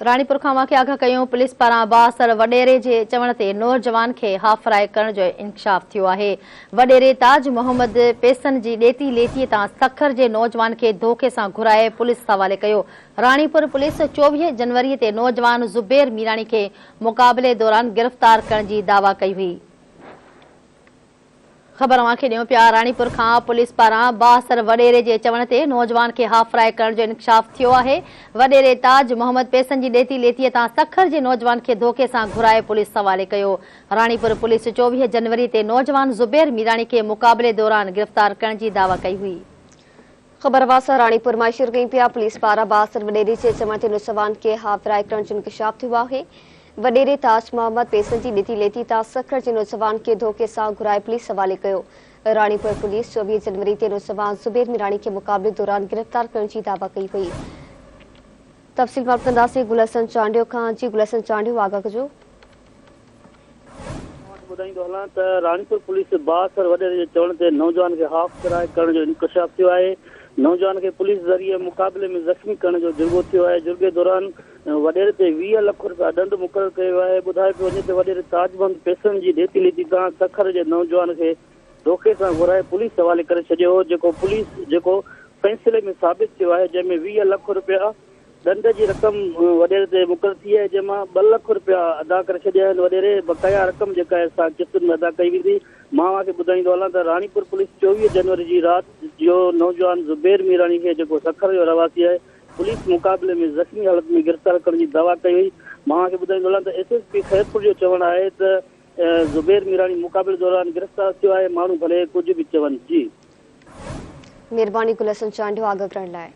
रानीपुर खां वाक़िए आगाह कयूं। पुलिस पारां बासर वडेरे जे चवण ते नौजवान खे हाफ फ्राई करण जो इंकशाफ थियो आहे। वडेरे ताज मोहम्मद पेसन जी ॾेती लेतीअ तां सखर जे नौजवान खे धोखे सां घुराए पुलिस हवाले कयो। रानीपुर पुलिस 24 जनवरी ते नौजवान ज़ुबैर मीराणी खे मुक़ाबले दौरान गिरफ़्तार करण जी दावा कई हुई। ख़बर अवांखे ॾियूं पिया। रानीपुर खां पुलिस पारां बासर वडेरे जे चवण ते नौजवान खे हाफ फ्राई करण जो इंकशाफ थियो आहे। वडेरे ताज मोहम्मद पेसन जी ॾेती लेतीअ तां सखर जे नौजवान खे धोखे सां घुराए पुलिस हवाले कयो। रानीपुर पुलिस 24 जनवरी ते नौजवान ज़ुबैर मीराणी खे मुक़ाबले दौरान गिरफ़्तार करण जी दावा कई हुई। ख़बर वासा रानीपुर मां शुरू कई पिया। पुलिस पारां बासर वडेरे जे चवण ते नौजवान खे हाफ फ्राई करण जो इंकशाफ थियो आहे। वडेरे ताज मोहम्मद पेसन जी ॾेती लेती तां सखर जे नौजवान खे धोखे सां घुराए पुलिस हवाले कयो। रानीपुर पुलिस 24 जनवरी ते नौजवान ज़ुबैर मीराणी खे मुक़ाबले दौरान गिरफ़्तार करण जी दावा कई हुई। तफ़सील मालूम कंदासीं गुलहसन चांडियो खां। जी गुलहसन चांडियो, आगाह कजो। ॿुधाईंदो हलां त रानीपुर पुलिस बासर वडेरे जे चवण ते नौजवान खे हाफ फ्राई करण जो इंकशाफ थियो आहे। नौजवान खे पुलिस ज़रिए मुक़ाबले में ज़ख़्मी करण जो जुर्गो थियो आहे। जुर्गे दौरान वडेरे ते 20 लख रुपया ॾंड मुक़ररु कयो आहे। ॿुधाए पियो वञे त वडेरे ताजमंद पेसन जी ॾेती लेती तां सखर जे नौजवान खे धोखे सां घुराए पुलिस हवाले करे छॾियो हो, जेको फ़ैसिले में साबित थियो आहे, जंहिंमें 20 लख रुपया ॾंड जी रक़म वडेरे ते मुक़ररु थी आहे, जंहिंमां 2 लख रुपया अदा करे छॾिया आहिनि। वडेरे बक़ाया रक़म जेका आहे सा किस्तुनि में अदा कई वेंदी। मां तव्हांखे ॿुधाईंदो हलां त रानीपुर पुलिस 24 जनवरी जी राति जो नौजवान ज़ुबैर मीराणी खे, जेको सखर जो रवासी आहे, पुलिस मुक़ाबले में ज़ख़्मी हालत में गिरफ़्तार करण जी दावा कई हुई। मां तव्हांखे ॿुधाईंदो हलां त SSP खैरपुर जो चवणु आहे त ज़ुबैर मीराणी मुक़ाबले दौरान गिरफ़्तार थियो आहे। माण्हू भले कुझु बि चवनि। जी महिरबानी गुलहसन चांडियो, आगाह करण लाइ।